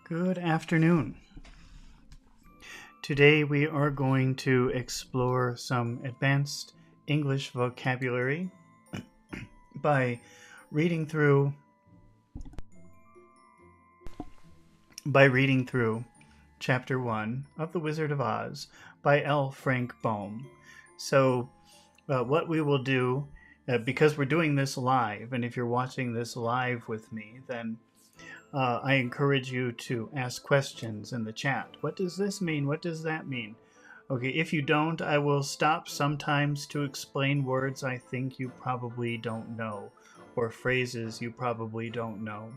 Good afternoon. Today we are going to explore some advanced English vocabulary by reading through Chapter 1 of The Wizard of Oz by L. Frank Baum. So what we will do, because we're doing this live, and if you're watching this live with me, then I encourage you to ask questions in the chat. What does this mean? What does that mean? Okay, if you don't, I will stop sometimes to explain words I think you probably don't know, or phrases you probably don't know.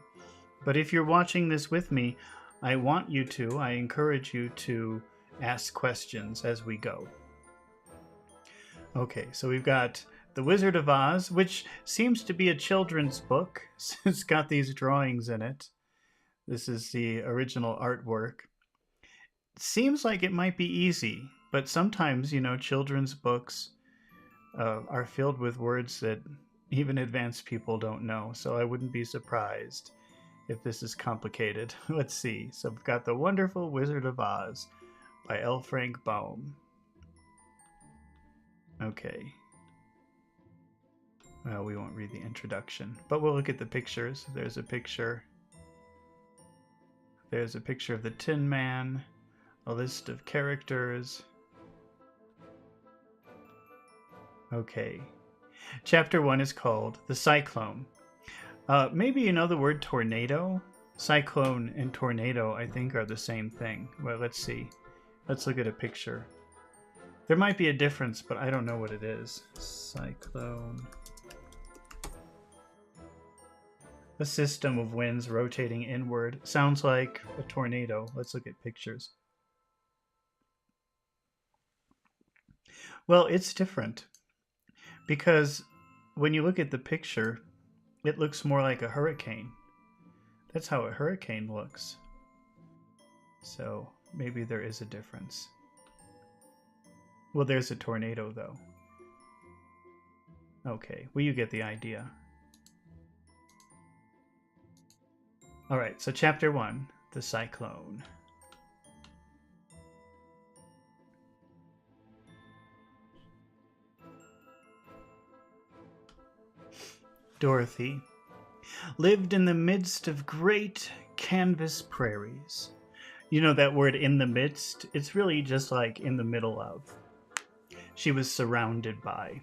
But if you're watching this with me, I encourage you to ask questions as we go. Okay, so we've got The Wizard of Oz, which seems to be a children's book. It's got these drawings in it. This is the original artwork. It seems like it might be easy, but sometimes, children's books are filled with words that even advanced people don't know, so I wouldn't be surprised if this is complicated. Let's see. So we've got The Wonderful Wizard of Oz by L. Frank Baum. Okay. Well, we won't read the introduction, but we'll look at the pictures. There's a picture of the Tin Man, a list of characters. Okay. Chapter 1 is called The Cyclone. Maybe you know the word tornado? Cyclone and tornado, I think, are the same thing. Well, let's see. Let's look at a picture. There might be a difference, but I don't know what it is. Cyclone. A system of winds rotating inward. Sounds like a tornado. Let's look at pictures. Well, it's different because when you look at the picture, it looks more like a hurricane. That's how a hurricane looks. So maybe there is a difference. Well, there's a tornado, though. Okay, well, you get the idea. All right, so Chapter 1, The Cyclone. Dorothy lived in the midst of great canvas prairies. You know that word, in the midst? It's really just like in the middle of. She was surrounded by.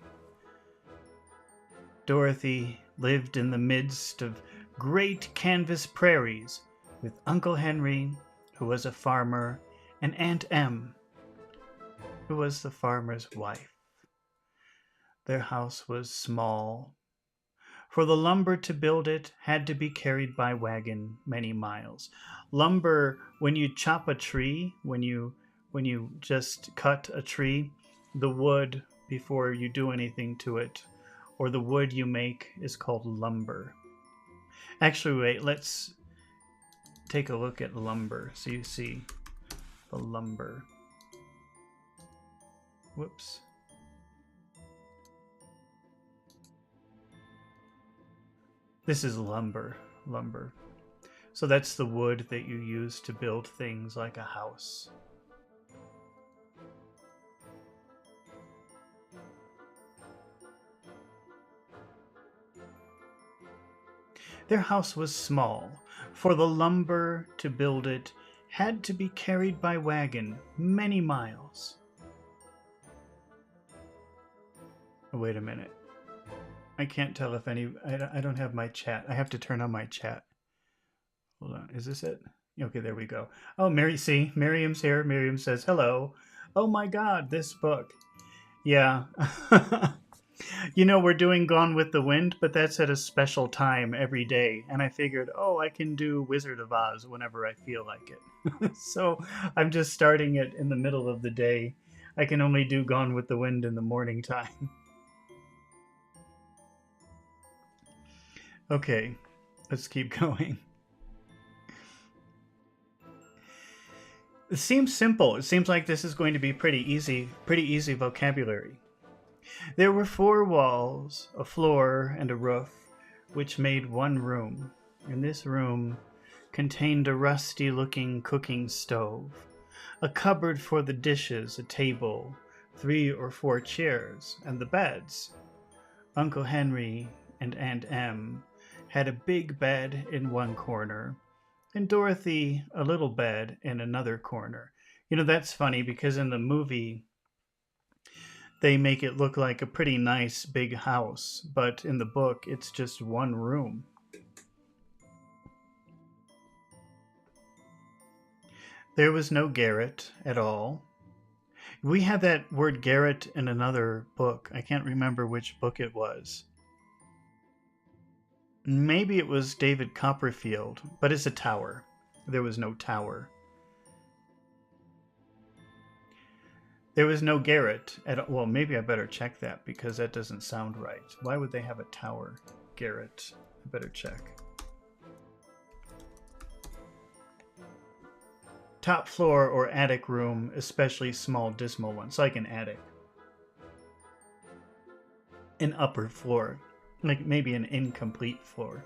Dorothy lived in the midst of great canvas prairies with Uncle Henry, who was a farmer, and Aunt Em, who was the farmer's wife. Their house was small, for the lumber to build it had to be carried by wagon many miles. Lumber, when you chop a tree, when you just cut a tree, the wood before you do anything to it, or the wood you make, is called lumber. Actually, wait, let's take a look at lumber so you see the lumber. Whoops. This is lumber. So that's the wood that you use to build things like a house. Their house was small, for the lumber to build it had to be carried by wagon many miles. Oh, wait a minute. I can't tell if I don't have my chat. I have to turn on my chat. Hold on. Is this it? Okay, there we go. Oh, Miriam's here. Miriam says, hello. Oh my God, this book. Yeah. We're doing Gone with the Wind, but that's at a special time every day. And I figured, I can do Wizard of Oz whenever I feel like it. So I'm just starting it in the middle of the day. I can only do Gone with the Wind in the morning time. Okay, let's keep going. It seems simple. It seems like this is going to be pretty easy vocabulary. There were 4 walls, a floor, and a roof, which made one room. In this room, contained a rusty-looking cooking stove, a cupboard for the dishes, a table, 3 or 4 chairs, and the beds. Uncle Henry and Aunt Em had a big bed in one corner, and Dorothy a little bed in another corner. You know, that's funny because in the movie they make it look like a pretty nice big house, but in the book it's just one room. There was no garret at all. We had that word garret in another book. I can't remember which book it was. Maybe it was David Copperfield, but it's a tower. There was no tower. There was no garret at all. Well, maybe I better check that because that doesn't sound right. Why would they have a tower? Garret. I better check. Top floor or attic room, especially small dismal ones, like an attic. An upper floor, like maybe an incomplete floor.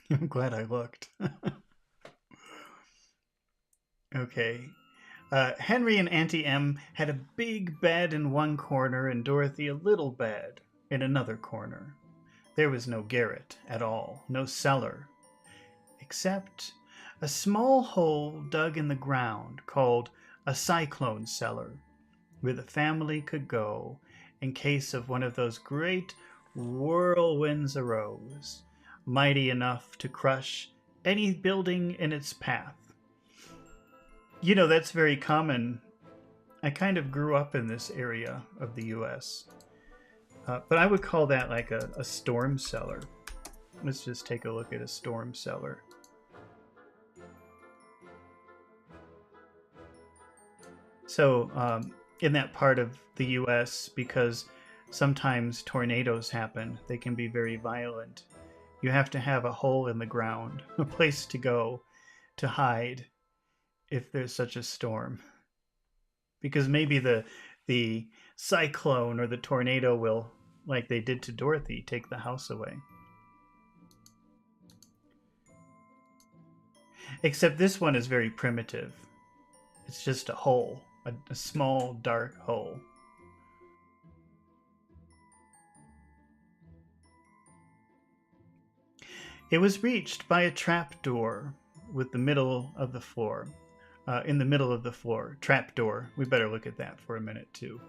I'm glad I looked. Okay. Henry and Auntie Em had a big bed in one corner and Dorothy a little bed in another corner. There was no garret at all, no cellar, except a small hole dug in the ground called a cyclone cellar, where the family could go in case of one of those great whirlwinds arose, mighty enough to crush any building in its path. You know, that's very common. I kind of grew up in this area of the U.S., but I would call that like a storm cellar. Let's just take a look at a storm cellar. So in that part of the U.S., because sometimes tornadoes happen, they can be very violent. You have to have a hole in the ground, a place to go to hide if there's such a storm. Because maybe the cyclone or the tornado will, like they did to Dorothy, take the house away. Except this one is very primitive. It's just a hole, a small dark hole. It was reached by a trapdoor with the middle of the floor. In the middle of the floor. Trapdoor. We better look at that for a minute, too.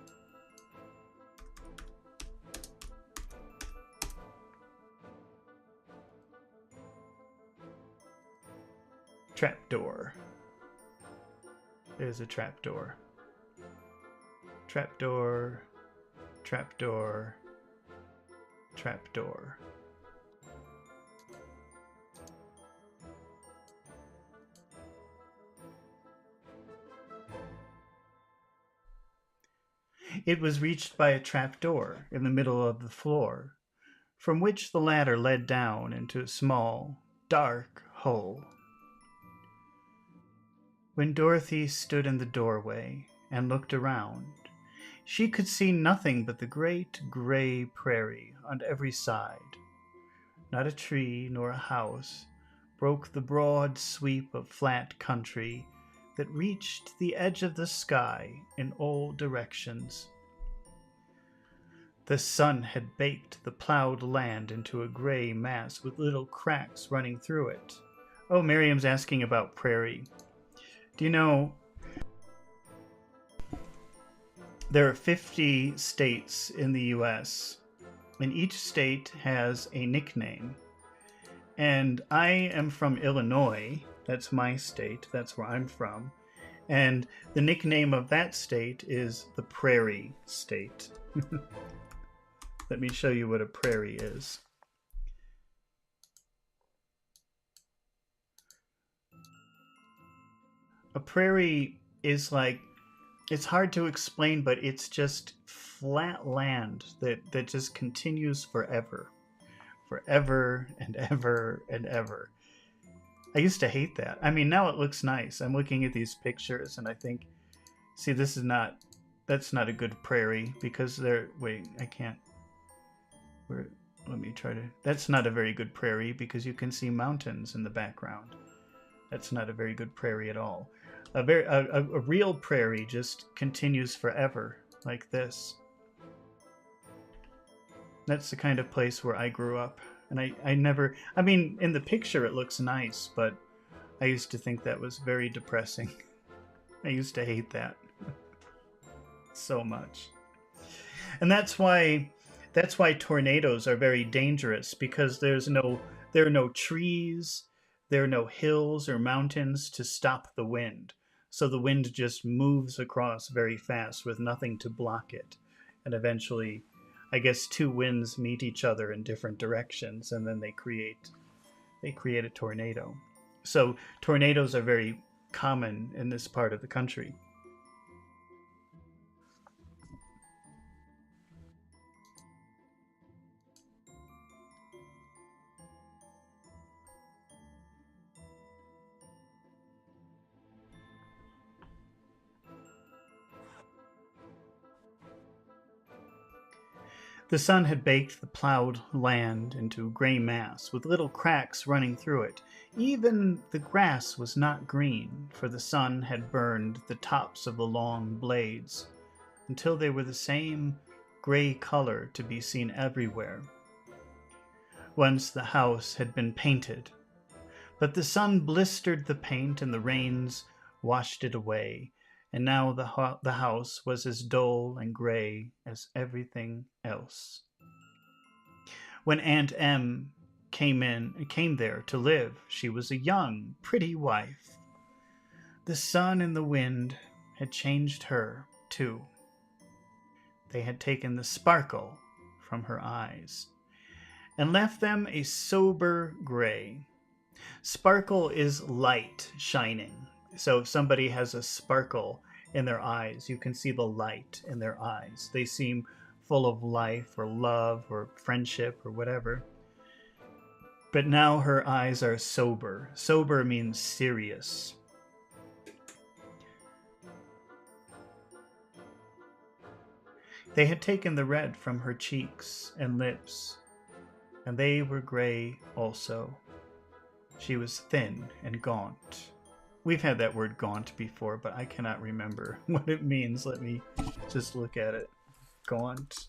Trapdoor. There's a trapdoor. Trapdoor. Trapdoor. Trapdoor. It was reached by a trapdoor in the middle of the floor, from which the ladder led down into a small, dark hole. When Dorothy stood in the doorway and looked around, she could see nothing but the great gray prairie on every side. Not a tree nor a house broke the broad sweep of flat country that reached the edge of the sky in all directions. The sun had baked the plowed land into a gray mass with little cracks running through it. Oh, Miriam's asking about prairie. Do you know there are 50 states in the U.S., and each state has a nickname. And I am from Illinois. That's my state. That's where I'm from. And the nickname of that state is the Prairie State. Let me show you what a prairie is. A prairie is like, it's hard to explain, but it's just flat land that just continues forever. Forever and ever and ever. I used to hate that. I mean, now it looks nice. I'm looking at these pictures and I think, see, this is not That's not a good prairie because there. Wait, I can't. Where? Let me try to. That's not a very good prairie because you can see mountains in the background. That's not a very good prairie at all. A real prairie just continues forever like this. That's the kind of place where I grew up. And I never, I mean, in the picture it looks nice, but I used to think that was very depressing. I used to hate that so much. And that's why tornadoes are very dangerous because there are no trees, there are no hills or mountains to stop the wind. So the wind just moves across very fast with nothing to block it. And eventually, I guess two winds meet each other in different directions and then they create a tornado. So tornadoes are very common in this part of the country. The sun had baked the plowed land into gray mass, with little cracks running through it. Even the grass was not green, for the sun had burned the tops of the long blades until they were the same gray color to be seen everywhere. Once the house had been painted, but the sun blistered the paint and the rains washed it away, and now the house was as dull and gray as everything else. When Aunt Em came there to live, she was a young, pretty wife. The sun and the wind had changed her, too. They had taken the sparkle from her eyes and left them a sober gray. Sparkle is light shining. So if somebody has a sparkle in their eyes, you can see the light in their eyes. They seem full of life or love or friendship or whatever. But now her eyes are sober. Sober means serious. They had taken the red from her cheeks and lips, and they were gray also. She was thin and gaunt. We've had that word gaunt before, but I cannot remember what it means. Let me just look at it. Gaunt.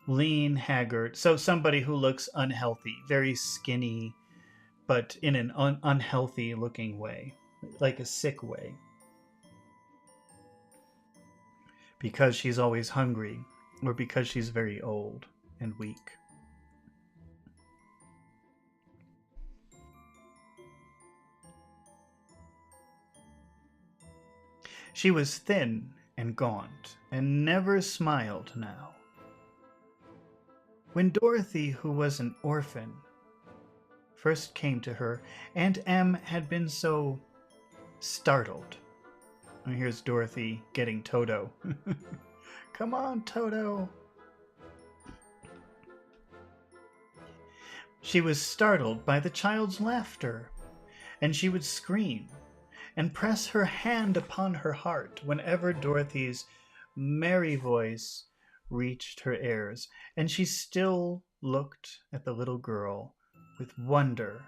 Lean, haggard. So somebody who looks unhealthy, very skinny, but in an unhealthy looking way, like a sick way. Because she's always hungry, or because she's very old and weak. She was thin and gaunt, and never smiled now. When Dorothy, who was an orphan, first came to her, Aunt Em had been so startled. And here's Dorothy getting Toto. Come on, Toto. She was startled by the child's laughter, and she would scream and press her hand upon her heart whenever Dorothy's merry voice reached her ears, and she still looked at the little girl with wonder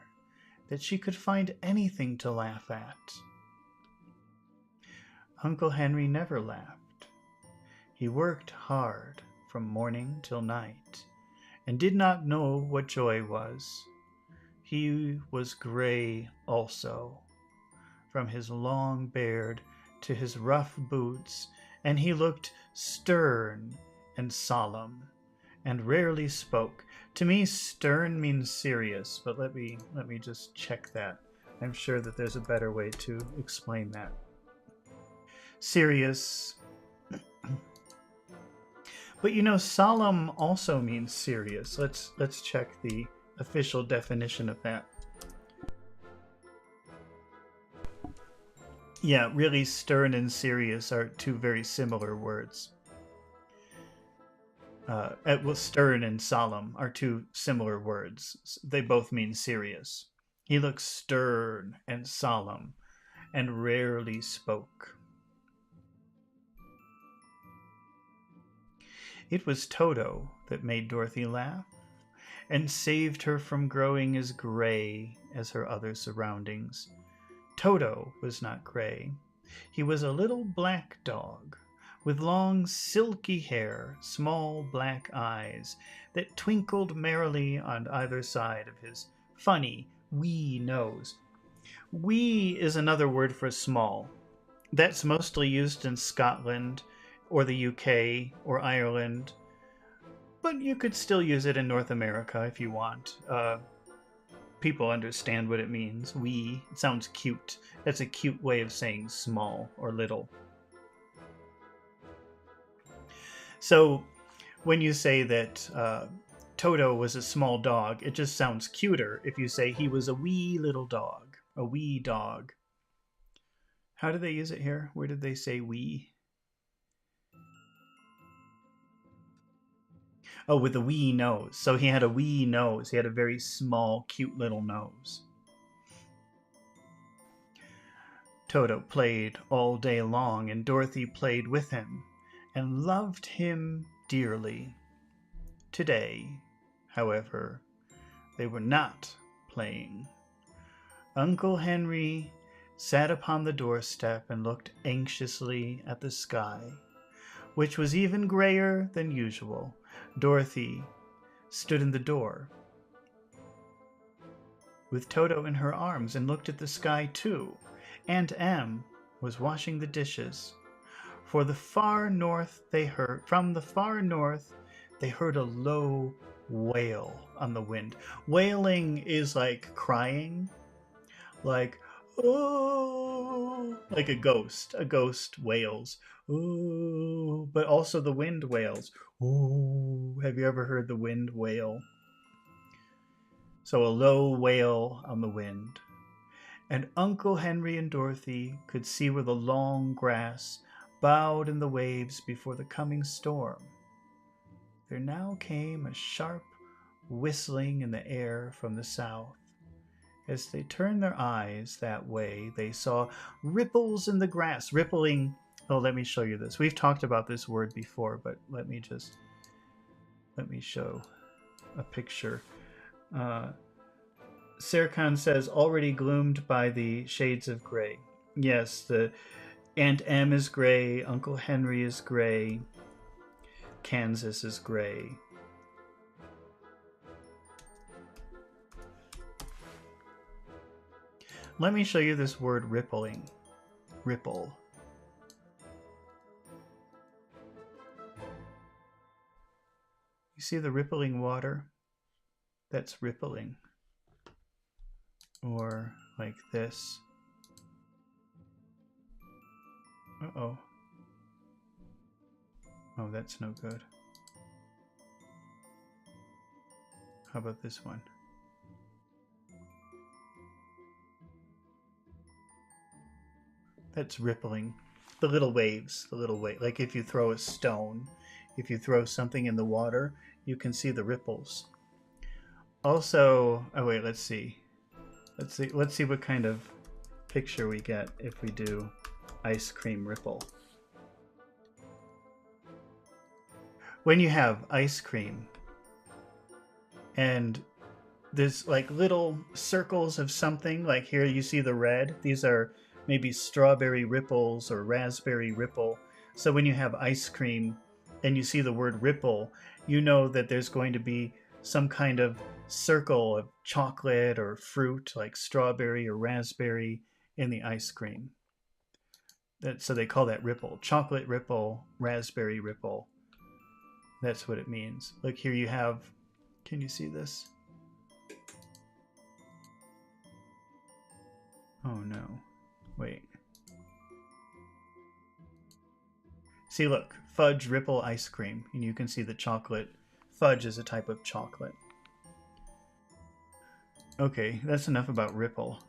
that she could find anything to laugh at. Uncle Henry never laughed. He worked hard from morning till night, and did not know what joy was. He was gray also, from his long beard to his rough boots, and he looked stern and solemn, and rarely spoke. To me, stern means serious, but let me just check that. I'm sure that there's a better way to explain that. Serious. But solemn also means serious. Let's check the official definition of that. Yeah, really, stern and serious are two very similar words. Well, stern and solemn are two similar words. They both mean serious. He looked stern and solemn and rarely spoke. It was Toto that made Dorothy laugh and saved her from growing as gray as her other surroundings. Toto was not gray. He was a little black dog with long silky hair, small black eyes that twinkled merrily on either side of his funny, wee nose. Wee is another word for small. That's mostly used in Scotland or the UK or Ireland, but you could still use it in North America if you want. People understand what it means. Wee. It sounds cute. That's a cute way of saying small or little. So when you say that Toto was a small dog, it just sounds cuter if you say he was a wee little dog. A wee dog. How do they use it here? Where did they say wee? Oh, with a wee nose. So he had a wee nose. He had a very small, cute little nose. Toto played all day long, and Dorothy played with him and loved him dearly. Today, however, they were not playing. Uncle Henry sat upon the doorstep and looked anxiously at the sky, which was even grayer than usual. Dorothy stood in the door with Toto in her arms and looked at the sky too. Aunt Em was washing the dishes. From the far north they heard a low wail on the wind. Wailing is like crying, like oh, like a ghost. A ghost wails. Oh, but also the wind wails. Oh, have you ever heard the wind wail? So a low wail on the wind. And Uncle Henry and Dorothy could see where the long grass bowed in the waves before the coming storm. There now came a sharp whistling in the air from the south. As they turned their eyes that way, they saw ripples in the grass. Rippling. Oh, let me show you this. We've talked about this word before, but let me show a picture. Serkan says, already gloomed by the shades of gray. Yes, the Aunt Em is gray, Uncle Henry is gray, Kansas is gray. Let me show you this word rippling. Ripple. You see the rippling water? That's rippling. Or like this. Uh-oh. Oh, that's no good. How about this one? That's rippling. The little waves, like if you throw a stone, if you throw something in the water, you can see the ripples. Also, oh wait, let's see what kind of picture we get if we do ice cream ripple. When you have ice cream and there's like little circles of something, like here you see the red, these are maybe strawberry ripples or raspberry ripple. So when you have ice cream and you see the word ripple, you know that there's going to be some kind of circle of chocolate or fruit like strawberry or raspberry in the ice cream. So they call that ripple. Chocolate ripple, raspberry ripple. That's what it means. Look, here you have, can you see this? Oh no, wait. See, look, fudge ripple ice cream, and you can see the chocolate. Fudge is a type of chocolate. Okay, that's enough about ripple.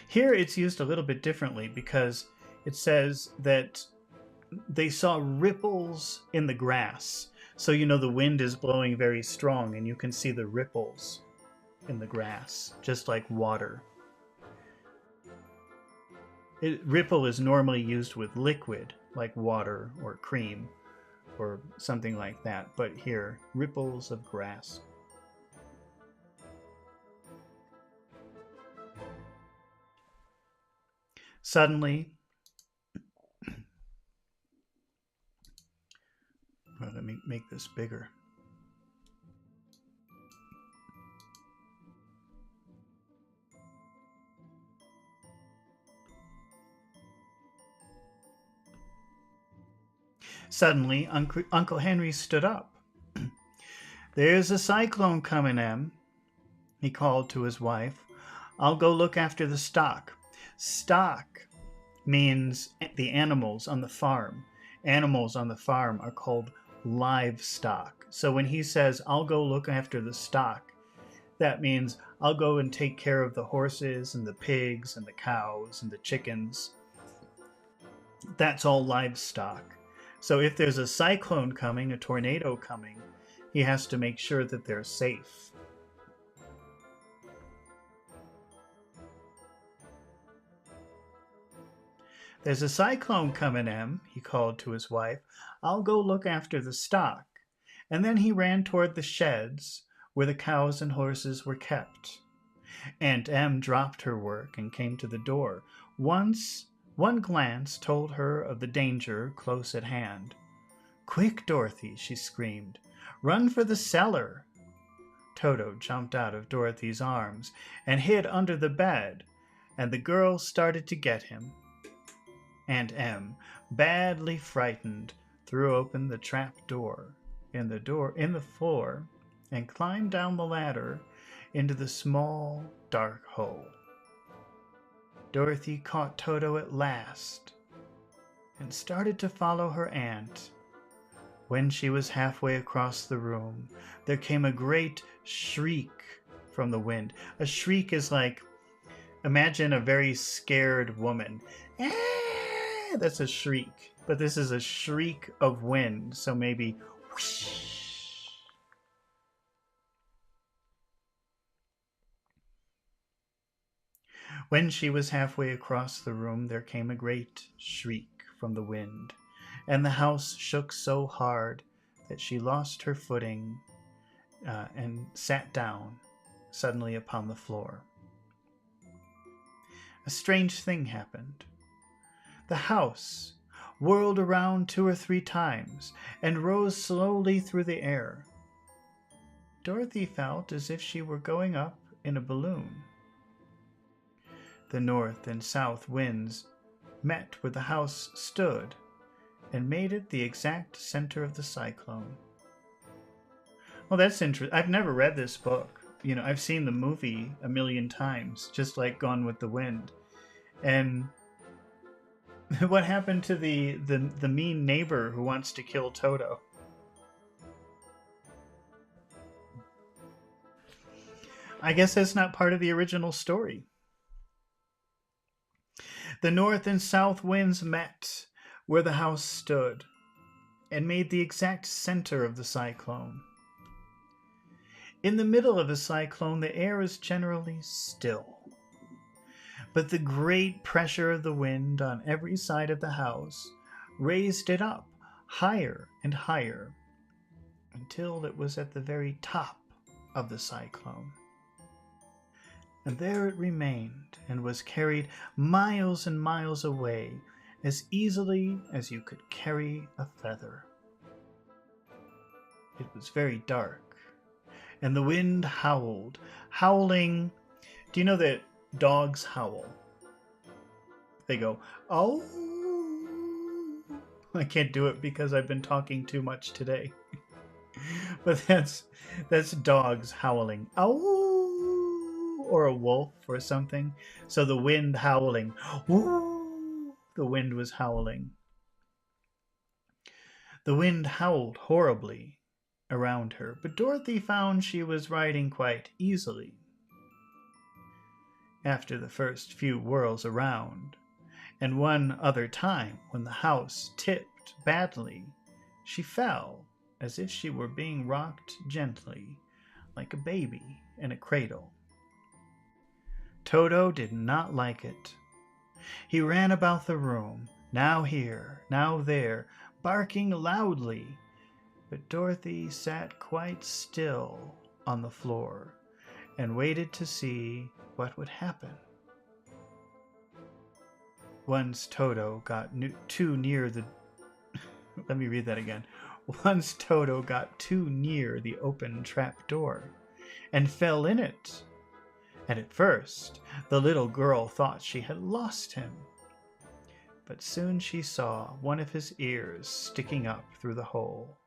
Here it's used a little bit differently because it says that they saw ripples in the grass. So you know the wind is blowing very strong and you can see the ripples. in the grass, just like water. Ripple is normally used with liquid, like water or cream or something like that, but here, ripples of grass. Suddenly, well, let me make this bigger. Suddenly, Uncle Henry stood up. "There's a cyclone coming, Em," he called to his wife. "I'll go look after the stock." Stock means the animals on the farm. Animals on the farm are called livestock. So when he says, "I'll go look after the stock," that means I'll go and take care of the horses and the pigs and the cows and the chickens. That's all livestock. So if there's a cyclone coming, a tornado coming, he has to make sure that they're safe. "There's a cyclone coming, Em," he called to his wife. "I'll go look after the stock." And then he ran toward the sheds where the cows and horses were kept. Aunt Em dropped her work and came to the door. One glance told her of the danger close at hand. "Quick, Dorothy," she screamed. "Run for the cellar." Toto jumped out of Dorothy's arms and hid under the bed, and the girl started to get him. Aunt Em, badly frightened, threw open the trap door in the floor and climbed down the ladder into the small, dark hole. Dorothy caught Toto at last and started to follow her aunt. When she was halfway across the room, there came a great shriek from the wind. A shriek is like, imagine a very scared woman. Ah, that's a shriek. But this is a shriek of wind, so maybe whoosh. When she was halfway across the room, there came a great shriek from the wind, and the house shook so hard that she lost her footing and sat down suddenly upon the floor. A strange thing happened. The house whirled around 2 or 3 times and rose slowly through the air. Dorothy felt as if she were going up in a balloon. The north and south winds met where the house stood and made it the exact center of the cyclone. Well, that's interesting. I've never read this book. You know, I've seen the movie a million times, just like Gone with the Wind. And what happened to the mean neighbor who wants to kill Toto? I guess that's not part of the original story. The north and south winds met where the house stood and made the exact center of the cyclone. In the middle of a cyclone, the air is generally still. But the great pressure of the wind on every side of the house raised it up higher and higher until it was at the very top of the cyclone. And there it remained and was carried miles and miles away as easily as you could carry a feather. It was very dark, and the wind howled, howling. Do you know that dogs howl? They go, "Oh." I can't do it because I've been talking too much today. But that's dogs howling. "Oh." Or a wolf or something. So the wind howling. Ooh, the wind was howling. The wind howled horribly around her, but Dorothy found she was riding quite easily. After the first few whirls around, and one other time when the house tipped badly, she fell as if she were being rocked gently, like a baby in a cradle. Toto did not like it. He ran about the room, now here, now there, barking loudly. But Dorothy sat quite still on the floor and waited to see what would happen. Once Toto got too near the... Let me read that again. Once Toto got too near the open trap door and fell in it. And at first, the little girl thought she had lost him. But soon she saw one of his ears sticking up through the hole,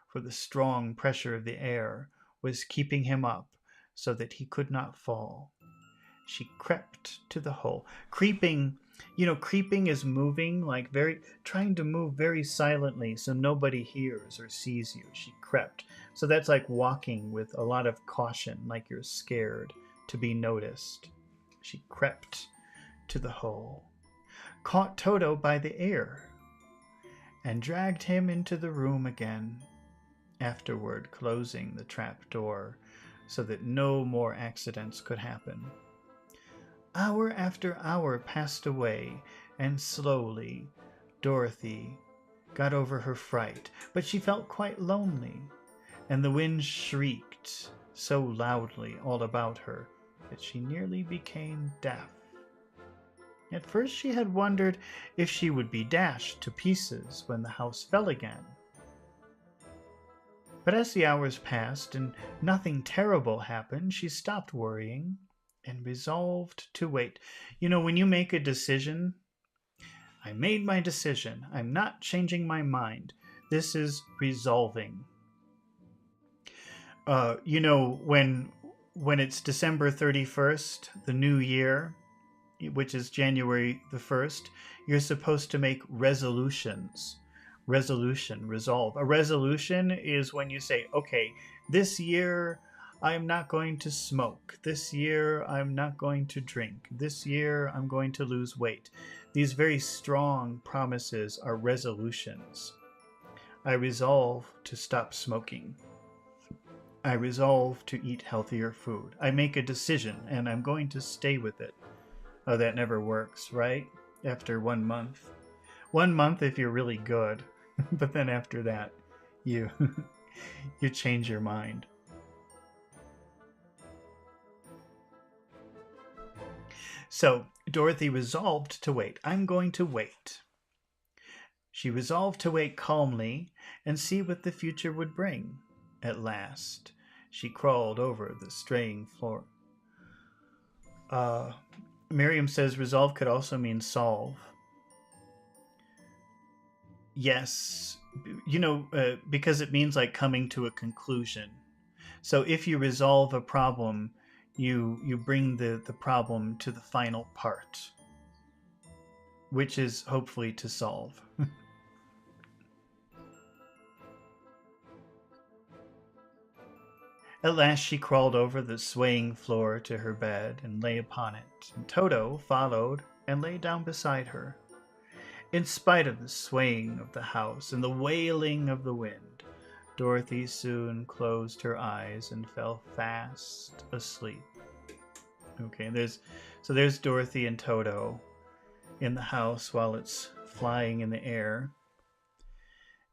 for the strong pressure of the air was keeping him up so that he could not fall. She crept to the hole, creeping. Creeping is moving, trying to move very silently so nobody hears or sees you. She crept. So that's like walking with a lot of caution, like you're scared to be noticed. She crept to the hole, caught Toto by the ear, and dragged him into the room again, afterward closing the trap door so that no more accidents could happen. Hour after hour passed away, and slowly Dorothy got over her fright, but she felt quite lonely, and the wind shrieked so loudly all about her that she nearly became deaf. At first she had wondered if she would be dashed to pieces when the house fell again. But as the hours passed and nothing terrible happened, she stopped worrying and resolved to wait. When you make a decision, I made my decision. I'm not changing my mind. This is resolving. When it's December 31st, the new year, which is January the 1st, you're supposed to make resolutions. Resolve. A resolution is when you say, okay, this year I'm not going to smoke. This year I'm not going to drink. This year I'm going to lose weight. These very strong promises are resolutions. I resolve to stop smoking. I resolve to eat healthier food. I make a decision and I'm going to stay with it. Oh, that never works, right? After 1 month. 1 month if you're really good. But then after that, you change your mind. So Dorothy resolved to wait. I'm going to wait. She resolved to wait calmly and see what the future would bring. At last, she crawled over the straying floor. Miriam says resolve could also mean solve. Yes, because it means like coming to a conclusion. So if you resolve a problem, you bring the problem to the final part, which is hopefully to solve. At last she crawled over the swaying floor to her bed and lay upon it, and Toto followed and lay down beside her. In spite of the swaying of the house and the wailing of the wind, Dorothy soon closed her eyes and fell fast asleep. Okay, there's Dorothy and Toto in the house while it's flying in the air.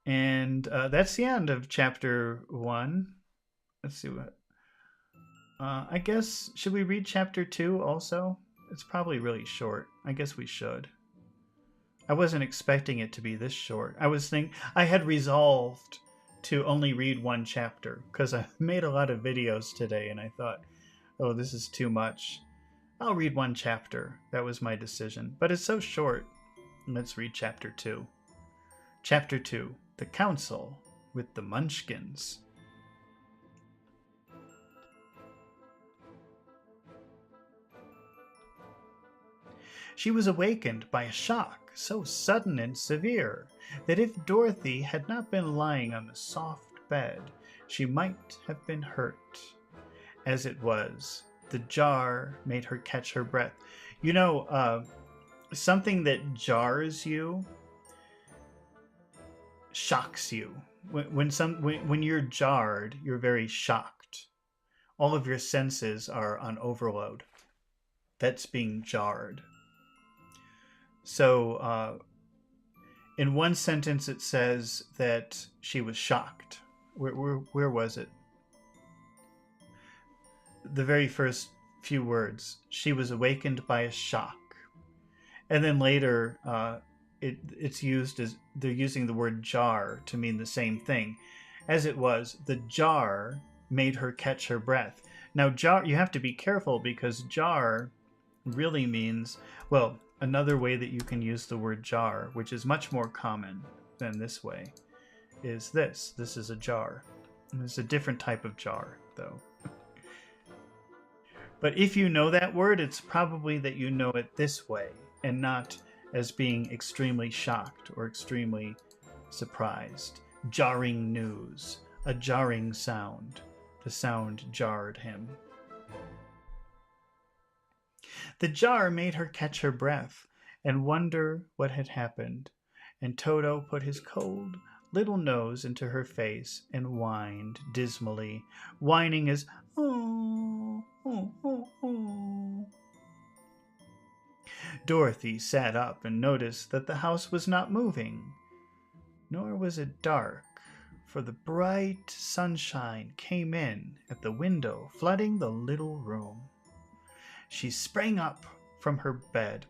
And that's the end of chapter 1. Let's see what... I guess, should we read chapter 2 also? It's probably really short. I guess we should. I wasn't expecting it to be this short. I had resolved to only read 1 chapter because I made a lot of videos today and I thought, oh, this is too much. I'll read 1 chapter. That was my decision. But it's so short. Let's read chapter 2. Chapter 2, The Council with the Munchkins. She was awakened by a shock so sudden and severe that if Dorothy had not been lying on the soft bed, she might have been hurt. As it was, the jar made her catch her breath. Something that jars you shocks you. When you're jarred, you're very shocked. All of your senses are on overload. that's being jarred. So in one sentence it says that she was shocked. Where was it? The very first few words. She was awakened by a shock. And then later, it's used as they're using the word jar to mean the same thing. As it was, the jar made her catch her breath. Now, jar, you have to be careful because jar really means, well, another way that you can use the word jar, which is much more common than this way, is this. This is a jar. It's a different type of jar, though. But if you know that word, it's probably that you know it this way and not as being extremely shocked or extremely surprised. Jarring news, a jarring sound. The sound jarred him. The jar made her catch her breath and wonder what had happened, and Toto put his cold little nose into her face and whined dismally, whining as oh, oh, oh, oh. Dorothy sat up and noticed that the house was not moving, nor was it dark, for the bright sunshine came in at the window, flooding the little room. She sprang up from her bed.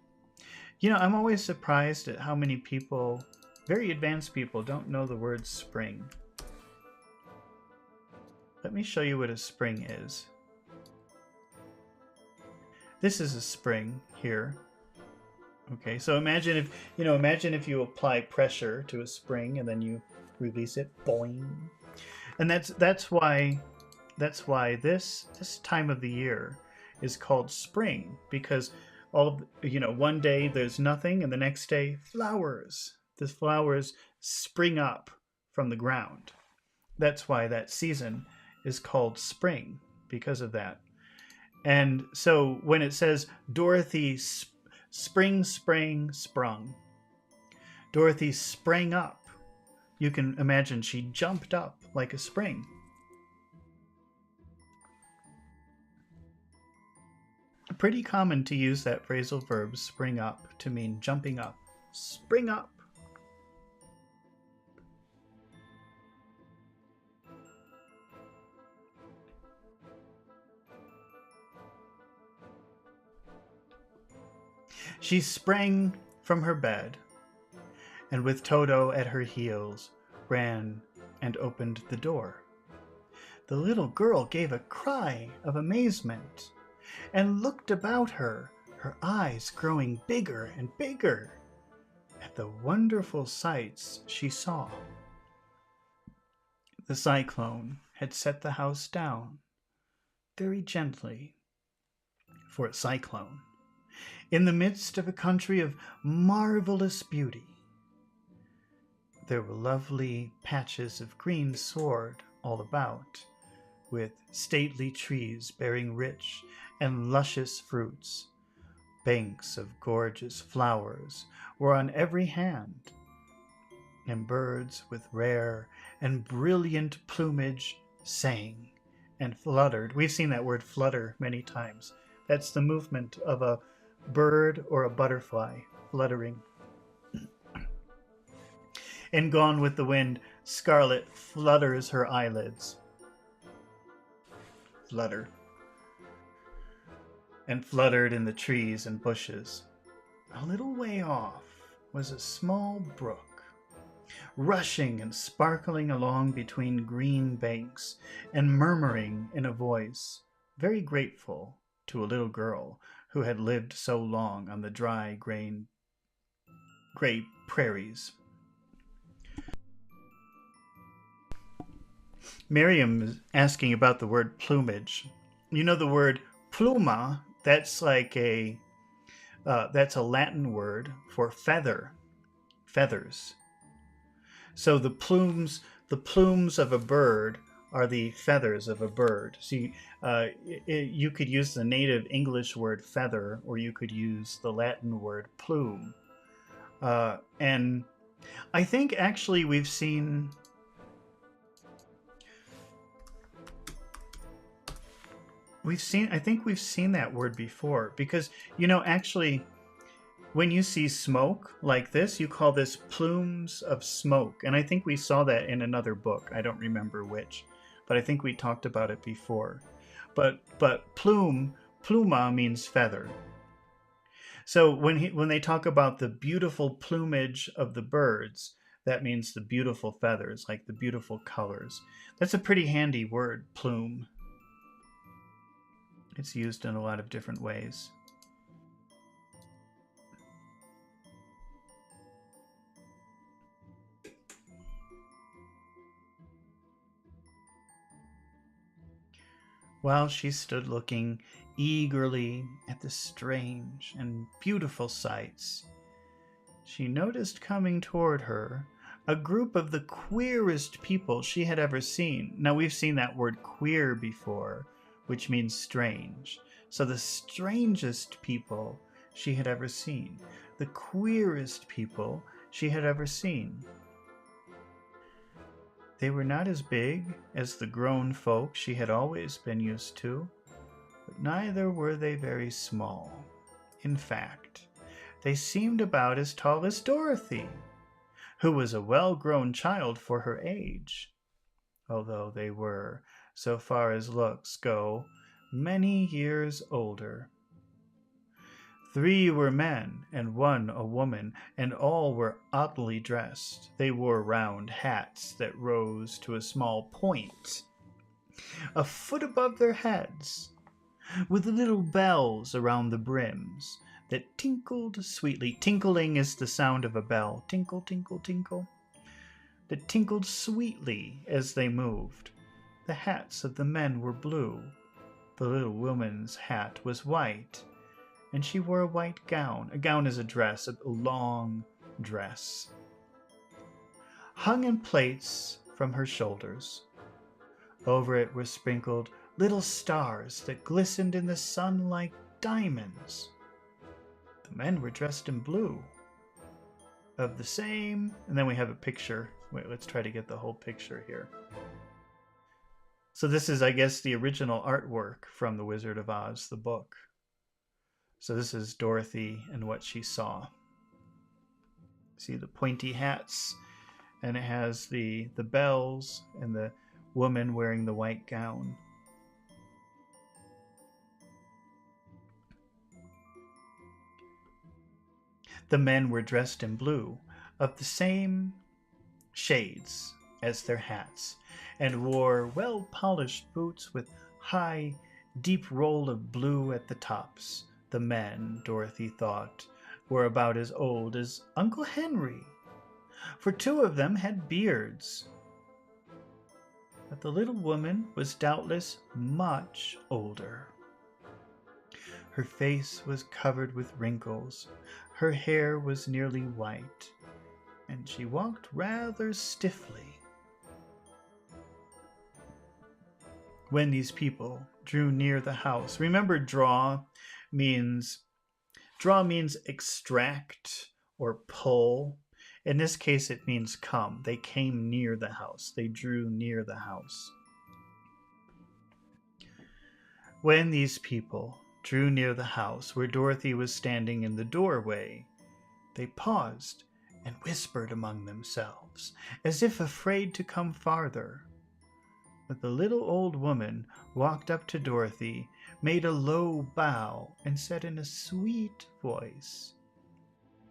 You know, I'm always surprised at how many people, very advanced people, don't know the word spring. Let me show you what a spring is. This is a spring here. Okay, so imagine if you apply pressure to a spring and then you release it, boing. And that's why this time of the year is called spring, because one day there's nothing and the next day flowers. The flowers spring up from the ground. That's why that season is called spring, because of that. And so when it says Dorothy sprung, Dorothy sprang up. You can imagine she jumped up like a spring. Pretty common to use that phrasal verb spring up to mean jumping up. Spring up. She sprang from her bed, and with Toto at her heels, ran and opened the door. The little girl gave a cry of amazement and looked about her, her eyes growing bigger and bigger at the wonderful sights she saw. The cyclone had set the house down very gently for a cyclone, in the midst of a country of marvelous beauty. There were lovely patches of green sward all about, with stately trees bearing rich and luscious fruits. Banks of gorgeous flowers were on every hand, and birds with rare and brilliant plumage sang and fluttered. We've seen that word flutter many times. That's the movement of a bird or a butterfly fluttering. And Gone with the Wind, Scarlet flutters her eyelids. Flutter. And fluttered in the trees and bushes. A little way off was a small brook, rushing and sparkling along between green banks and murmuring in a voice very grateful to a little girl who had lived so long on the dry, gray prairies. Miriam is asking about the word plumage. You know the word pluma, that's like that's a Latin word for feather, feathers. So the plumes of a bird are the feathers of a bird. See, you could use the native English word feather, or you could use the Latin word plume. And I think actually we've seen I think we've seen that word before because, you know, actually, when you see smoke like this, you call this plumes of smoke. And I think we saw that in another book. I don't remember which, but I think we talked about it before. But pluma means feather. So when they talk about the beautiful plumage of the birds, that means the beautiful feathers, like the beautiful colors. That's a pretty handy word, plume. It's used in a lot of different ways. While she stood looking eagerly at the strange and beautiful sights, she noticed coming toward her a group of the queerest people she had ever seen. Now, we've seen that word queer before, which means strange. So, the strangest people she had ever seen, the queerest people she had ever seen. They were not as big as the grown folk she had always been used to, but neither were they very small. In fact, they seemed about as tall as Dorothy, who was a well-grown child for her age, although they were, so far as looks go, many years older. 3 were men and 1 a woman, and all were oddly dressed. They wore round hats that rose to a small point, a foot above their heads, with little bells around the brims that tinkled sweetly. Tinkling is the sound of a bell. Tinkle, tinkle, tinkle. That tinkled sweetly as they moved. The hats of the men were blue. The little woman's hat was white, and she wore a white gown. A gown is a dress, a long dress, hung in plaits from her shoulders. Over it were sprinkled little stars that glistened in the sun like diamonds. The men were dressed in blue, of the same, and then we have a picture. Wait, let's try to get the whole picture here. So this is, I guess, the original artwork from The Wizard of Oz, the book. So this is Dorothy and what she saw. See the pointy hats, and it has the bells and the woman wearing the white gown. The men were dressed in blue, of the same shades as their hats, and wore well-polished boots with high, deep roll of blue at the tops. The men, Dorothy thought, were about as old as Uncle Henry, for 2 of them had beards. But the little woman was doubtless much older. Her face was covered with wrinkles, her hair was nearly white, and she walked rather stiffly. When these people drew near the house, remember draw means extract or pull. In this case, it means come. They came near the house. They drew near the house. When these people drew near the house where Dorothy was standing in the doorway, they paused and whispered among themselves, as if afraid to come farther. But the little old woman walked up to Dorothy, made a low bow, and said in a sweet voice,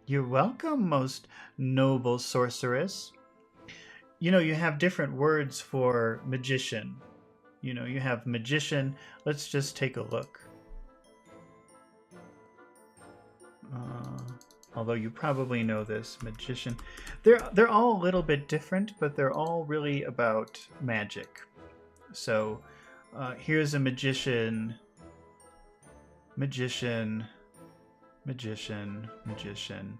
"You're welcome, most noble sorceress." You know, you have different words for magician. You know, you have magician. Let's just take a look. Although you probably know this, magician. They're all a little bit different, but they're all really about magic. So here's a magician, magician, magician, magician.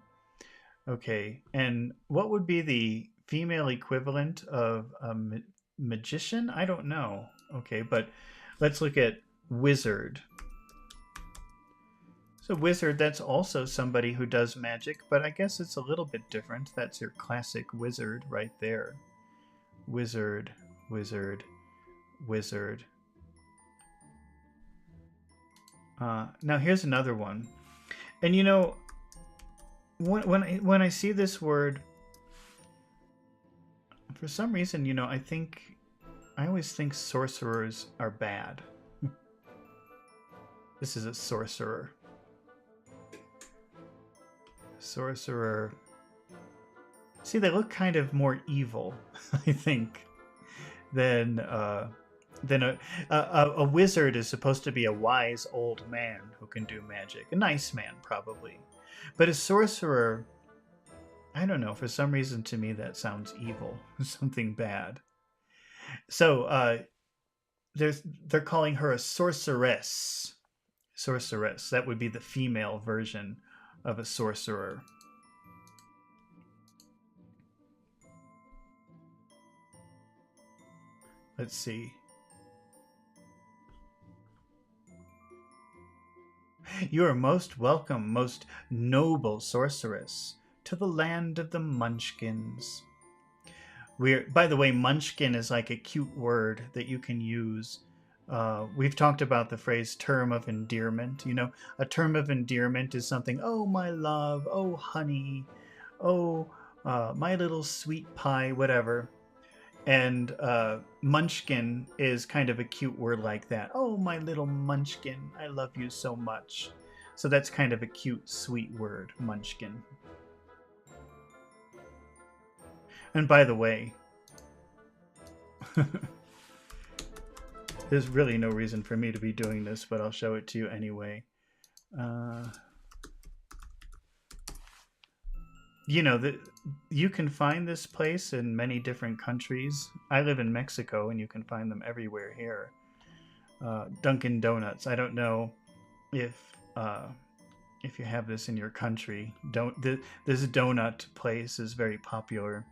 Okay, and what would be the female equivalent of a magician? I don't know. Okay, but let's look at wizard. So wizard, that's also somebody who does magic, but I guess it's a little bit different. That's your classic wizard right there. Wizard, wizard, wizard. Now here's another one. And you know, when I see this word, for some reason, I always think sorcerers are bad. This is a sorcerer. Sorcerer. See, they look kind of more evil, I think, than a wizard is supposed to be a wise old man who can do magic. A nice man, probably. But a sorcerer, I don't know, for some reason to me that sounds evil, something bad. So they're calling her a sorceress. Sorceress. That would be the female version of a sorcerer. Let's see. You are most welcome, most noble sorceress, to the land of the Munchkins. By the way, Munchkin is like a cute word that you can use. We've talked about the phrase term of endearment. You know, a term of endearment is something, oh, my love, oh, honey, oh, my little sweet pie, whatever. And munchkin is kind of a cute word like that. Oh, my little munchkin, I love you so much. So that's kind of a cute, sweet word, munchkin. And by the way, there's really no reason for me to be doing this, but I'll show it to you anyway. You can find this place in many different countries. I live in Mexico, and you can find them everywhere here. Dunkin' Donuts. I don't know if you have this in your country. This donut place is very popular,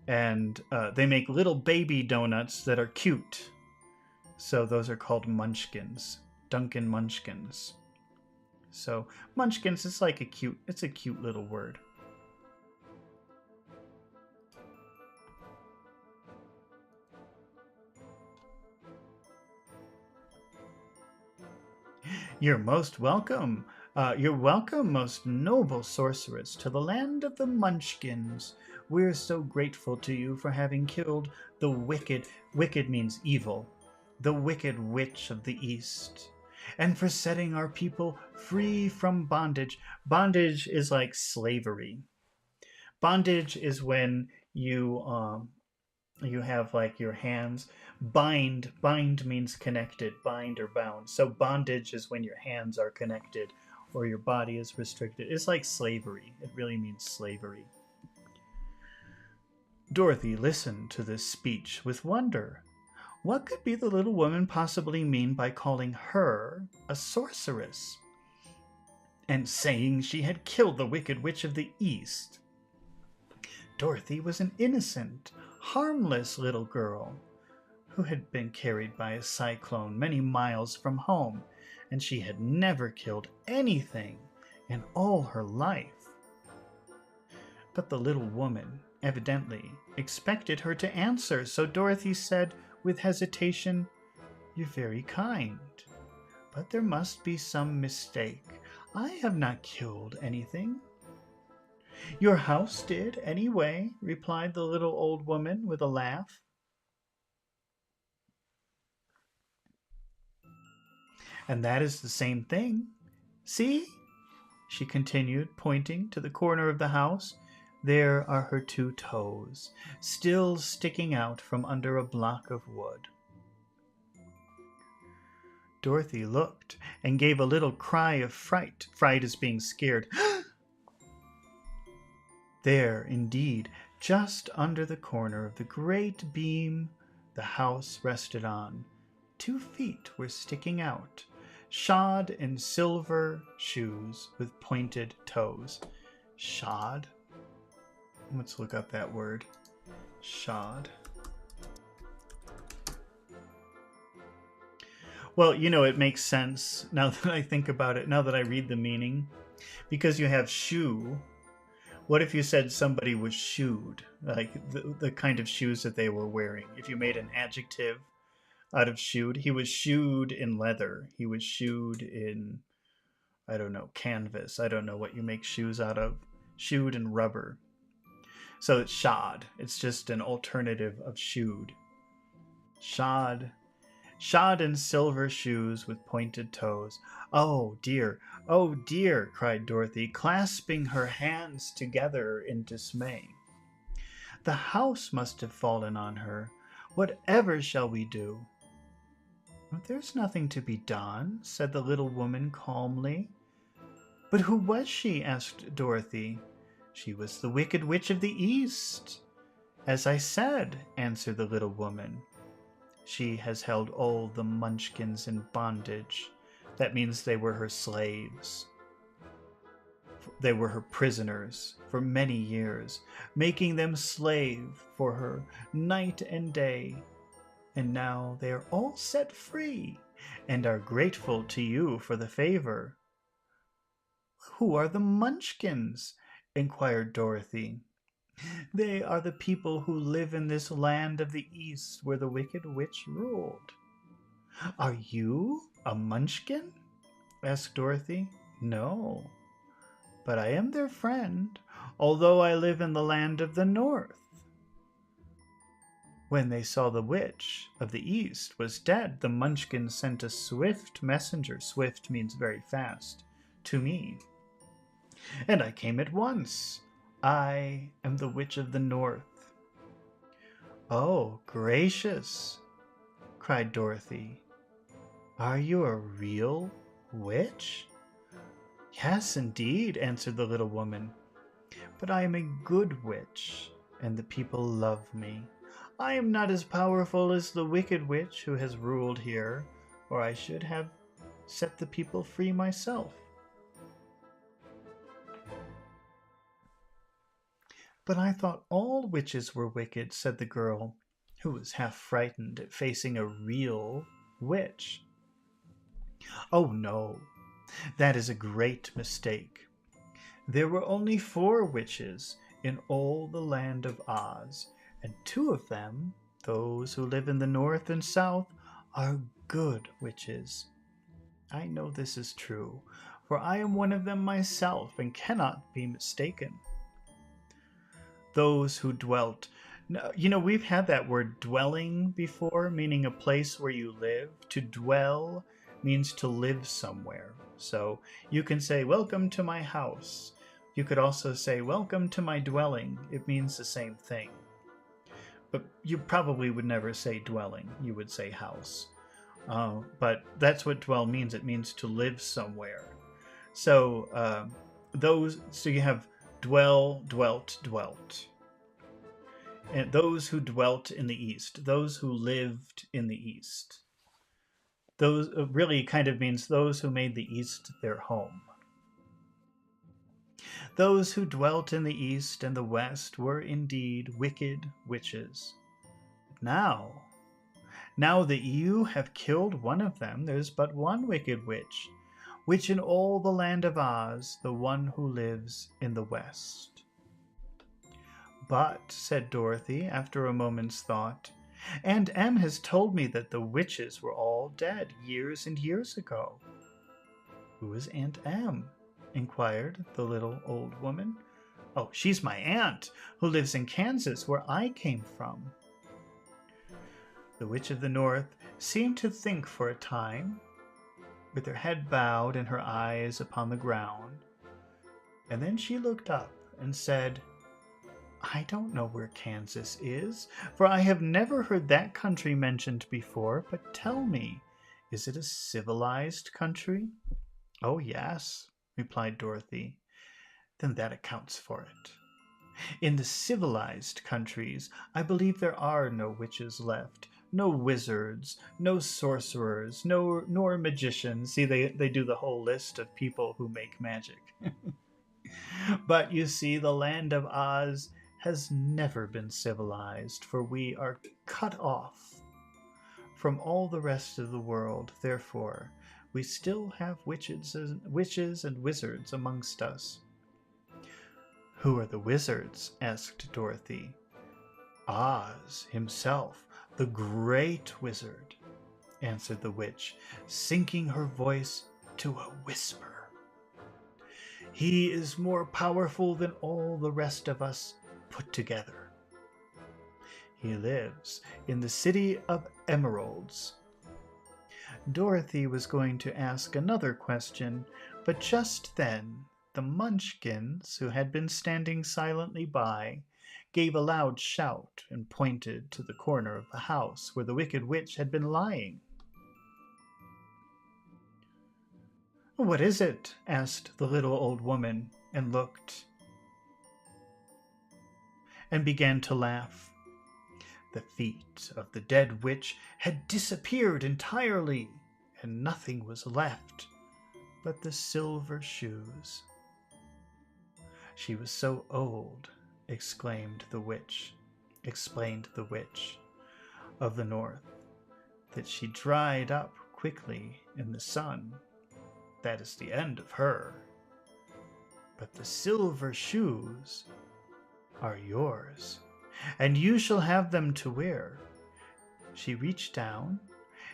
and they make little baby donuts that are cute. So those are called munchkins. Dunkin' Munchkins. So munchkins is like it's a cute little word. You're most welcome. You're welcome, most noble sorceress, to the land of the Munchkins. We're so grateful to you for having killed the wicked means evil, the wicked witch of the East, and for setting our people free from bondage. Bondage is like slavery. Bondage is when you have like your hands bind means connected, bind or bound. So bondage is when your hands are connected or your body is restricted. It's like slavery. It really means slavery. Dorothy listened to this speech with wonder. What could be the little woman possibly mean by calling her a sorceress and saying she had killed the wicked witch of the East? Dorothy was an innocent, harmless little girl who had been carried by a cyclone many miles from home, and she had never killed anything in all her life. But the little woman evidently expected her to answer, so Dorothy said with hesitation, "You're very kind, but there must be some mistake. I have not killed anything." "Your house did, anyway," replied the little old woman with a laugh. "And that is the same thing. See?" she continued, pointing to the corner of the house. "There are her 2 toes, still sticking out from under a block of wood." Dorothy looked and gave a little cry of fright. Fright is being scared. There, indeed, just under the corner of the great beam the house rested on, 2 feet were sticking out, shod in silver shoes with pointed toes. Shod? Let's look up that word. Shod. Well, it makes sense now that I think about it, now that I read the meaning. Because you have shoe. What if you said somebody was shoed? Like the kind of shoes that they were wearing. If you made an adjective, out of shoed. He was shoed in leather. He was shoed in, I don't know, canvas. I don't know what you make shoes out of. Shoed in rubber. So it's shod. It's just an alternative of shoed. Shod. Shod in silver shoes with pointed toes. Oh dear, cried Dorothy, clasping her hands together in dismay. The house must have fallen on her. Whatever shall we do? There's nothing to be done, said the little woman calmly. But who was she? Asked Dorothy. She was the Wicked Witch of the East. As I said, answered the little woman. She has held all the Munchkins in bondage. That means they were her slaves. They were her prisoners for many years, making them slave for her night and day. And now they are all set free and are grateful to you for the favor. Who are the Munchkins? Inquired Dorothy. They are the people who live in this land of the East where the Wicked Witch ruled. Are you a Munchkin? Asked Dorothy. No, but I am their friend, although I live in the land of the North. When they saw the witch of the East was dead, the Munchkins sent a swift messenger, swift means very fast, to me. And I came at once. I am the Witch of the North. Oh, gracious, cried Dorothy. Are you a real witch? Yes, indeed, answered the little woman. But I am a good witch, and the people love me. I am not as powerful as the Wicked Witch who has ruled here, or I should have set the people free myself. But I thought all witches were wicked, said the girl, who was half frightened at facing a real witch. Oh no, that is a great mistake. There were only 4 witches in all the land of Oz, and 2 of them, those who live in the North and South, are good witches. I know this is true, for I am one of them myself and cannot be mistaken. Those who dwelt. You know, we've had that word dwelling before, meaning a place where you live. To dwell means to live somewhere. So you can say, welcome to my house. You could also say, welcome to my dwelling. It means the same thing. But you probably would never say dwelling. You would say house. But that's what dwell means. It means to live somewhere. So so you have dwell, dwelt, dwelt. And those who dwelt in the East, those who lived in the East. Those really kind of means those who made the East their home. Those who dwelt in the East and the West were indeed wicked witches. Now that you have killed one of them, there's but one wicked witch, which in all the land of Oz, the one who lives in the West. But, said Dorothy, after a moment's thought, Aunt Em has told me that the witches were all dead years and years ago. Who is Aunt Em? Inquired the little old woman. Oh, she's my aunt, who lives in Kansas, where I came from. The Witch of the North seemed to think for a time, with her head bowed and her eyes upon the ground, and then she looked up and said, I don't know where Kansas is, for I have never heard that country mentioned before, but tell me, is it a civilized country? Oh, yes, replied Dorothy. Then that accounts for it. In the civilized countries, I believe there are no witches left, no wizards, no sorcerers, nor magicians. See, they do the whole list of people who make magic. But you see, the land of Oz has never been civilized, for we are cut off from all the rest of the world. Therefore, we still have witches and wizards amongst us. Who are the wizards? Asked Dorothy. Oz himself, the great wizard. answered the witch, sinking her voice to a whisper. "He is more powerful than all the rest of us put together. He lives in the City of Emeralds." Dorothy was going to ask another question, but just then the Munchkins, who had been standing silently by, gave a loud shout and pointed to the corner of the house where the Wicked Witch had been lying. "What is it?" asked the little old woman, and looked and began to laugh. The feet of the dead witch had disappeared entirely, and nothing was left but the silver shoes. "She was so old," explained the witch of the north, "that she dried up quickly in the sun. That is the end of her. But the silver shoes are yours, and you shall have them to wear." She reached down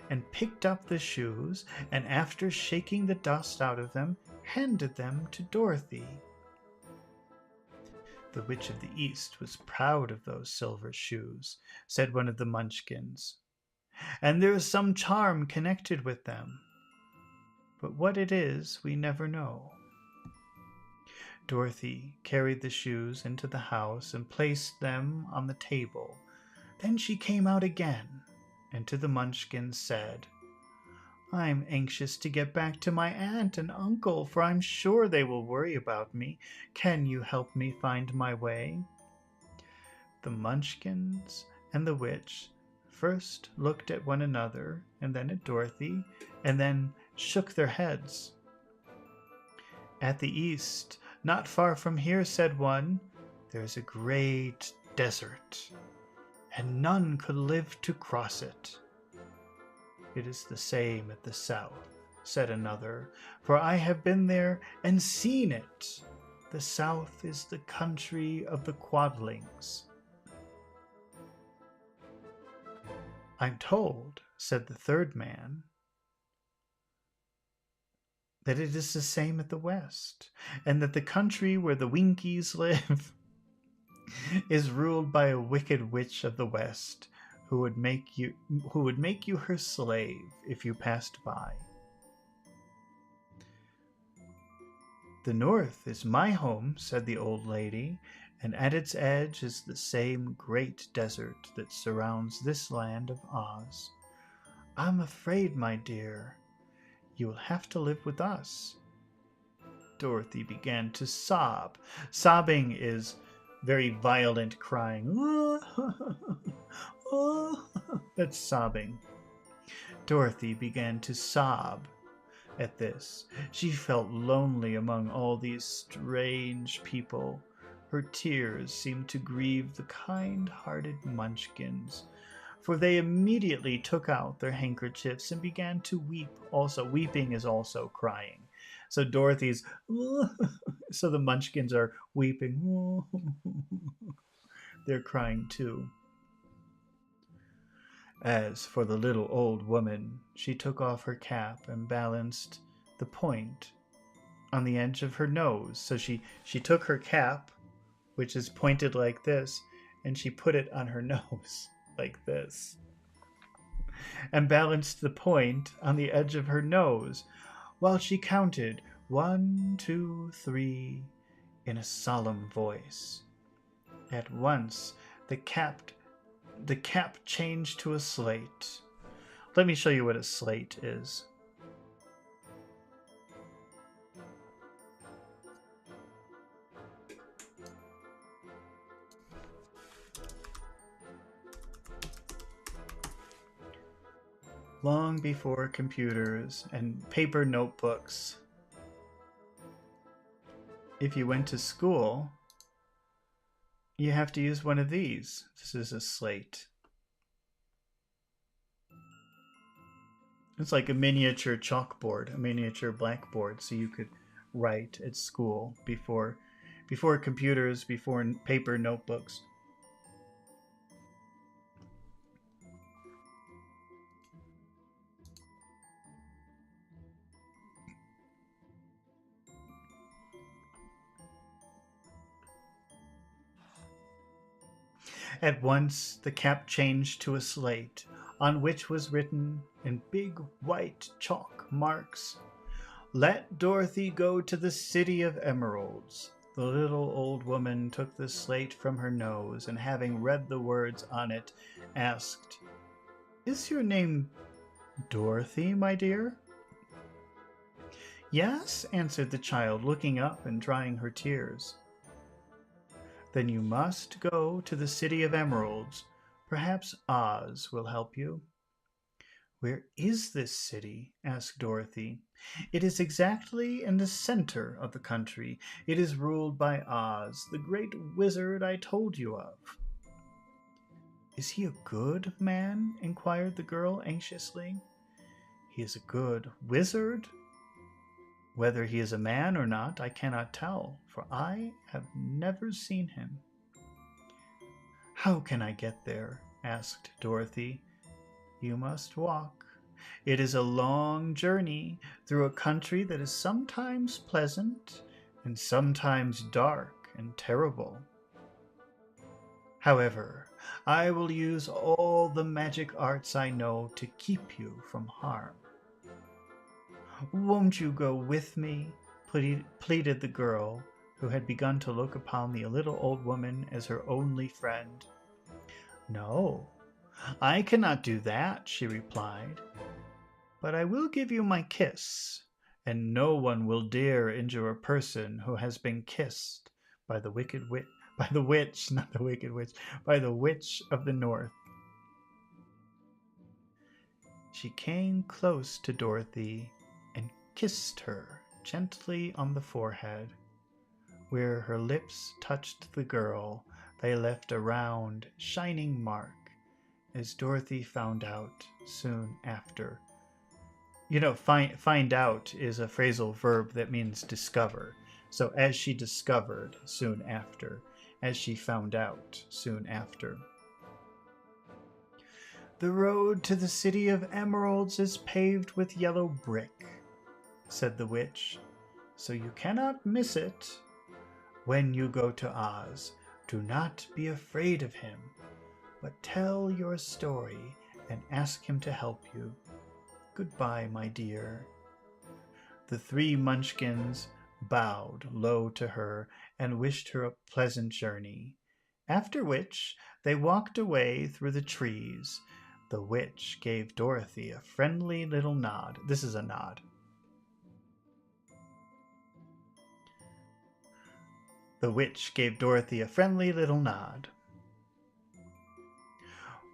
and picked up the shoes, and after shaking the dust out of them, handed them to Dorothy. "The Witch of the East was proud of those silver shoes," said one of the Munchkins, "and there is some charm connected with them. But what it is, we never know." Dorothy carried the shoes into the house and placed them on the table. Then she came out again, and to the Munchkins said, "I'm anxious to get back to my aunt and uncle, for I'm sure they will worry about me. Can you help me find my way?" The Munchkins and the witch first looked at one another, and then at Dorothy, and then shook their heads. "At the east, not far from here," said one, "there is a great desert, and none could live to cross it." "It is the same at the south," said another, "for I have been there and seen it. The south is the country of the Quadlings." "I'm told," said the third man, "that it is the same at the west, and that the country where the Winkies live is ruled by a wicked witch of the west who would make you her slave if you passed by." "The north is my home," said the old lady, "and at its edge is the same great desert that surrounds this land of Oz. I'm afraid, my dear, you will have to live with us." Dorothy began to sob. Sobbing is very violent crying. That's sobbing. Dorothy began to sob at this. She felt lonely among all these strange people. Her tears seemed to grieve the kind-hearted Munchkins, for they immediately took out their handkerchiefs and began to weep also. Weeping is also crying. So Dorothy's, so the Munchkins are weeping. They're crying too. As for the little old woman, she took off her cap and balanced the point on the edge of her nose. So she took her cap, which is pointed like this, and she put it on her nose like this, and balanced the point on the edge of her nose while she counted 1, 2, 3 in a solemn voice. At once the cap changed to a slate. Let me show you what a slate is. Long before computers and paper notebooks, if you went to school, you have to use one of these. This is a slate. It's like a miniature chalkboard, a miniature blackboard, so you could write at school before computers, before paper notebooks. At once the cap changed to a slate, on which was written in big white chalk marks, "Let Dorothy go to the City of Emeralds." The little old woman took the slate from her nose, and having read the words on it, asked, "Is your name Dorothy, my dear?" "Yes," answered the child, looking up and drying her tears. "Then you must go to the City of Emeralds. Perhaps Oz will help you." "Where is this city?" asked Dorothy. "It is exactly in the center of the country. It is ruled by Oz, the great wizard I told you of." "Is he a good man?" inquired the girl anxiously. "He is a good wizard. Whether he is a man or not, I cannot tell, for I have never seen him." "How can I get there?" asked Dorothy. "You must walk. It is a long journey through a country that is sometimes pleasant and sometimes dark and terrible. However, I will use all the magic arts I know to keep you from harm." "Won't you go with me?" pleaded the girl, who had begun to look upon the little old woman as her only friend. "No, I cannot do that," she replied. "But I will give you my kiss, and no one will dare injure a person who has been kissed by the wicked witch, by the witch, not the wicked witch, by the witch of the north." She came close to Dorothy and kissed her gently on the forehead. Where her lips touched the girl, they left a round, shining mark, as Dorothy found out soon after. You know, find out is a phrasal verb that means discover. So as she discovered soon after, as she found out soon after. "The road to the City of Emeralds is paved with yellow brick," said the witch, "so you cannot miss it. When you go to Oz, do not be afraid of him, but tell your story and ask him to help you. Goodbye, my dear." The three Munchkins bowed low to her and wished her a pleasant journey, after which they walked away through the trees. The witch gave Dorothy a friendly little nod. This is a nod. The witch gave Dorothy a friendly little nod,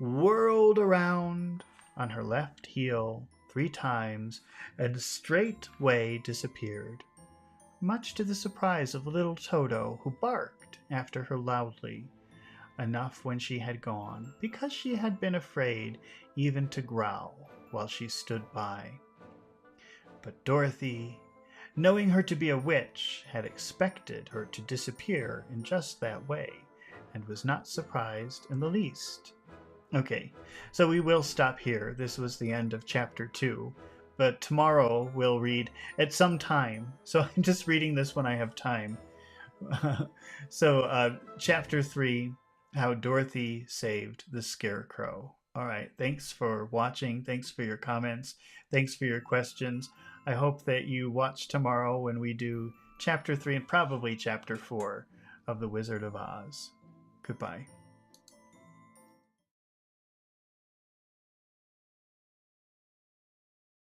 whirled around on her left heel 3 times, and straightway disappeared, much to the surprise of little Toto, who barked after her loudly enough when she had gone, because she had been afraid even to growl while she stood by. But Dorothy, knowing her to be a witch, had expected her to disappear in just that way, and was not surprised in the least. Okay, so we will stop here. This was the end of chapter 2, but tomorrow we'll read at some time. So I'm just reading this when I have time. Chapter 3, How Dorothy Saved the Scarecrow. All right, thanks for watching. Thanks for your comments. Thanks for your questions. I hope that you watch tomorrow when we do chapter 3 and probably chapter 4 of The Wizard of Oz. Goodbye.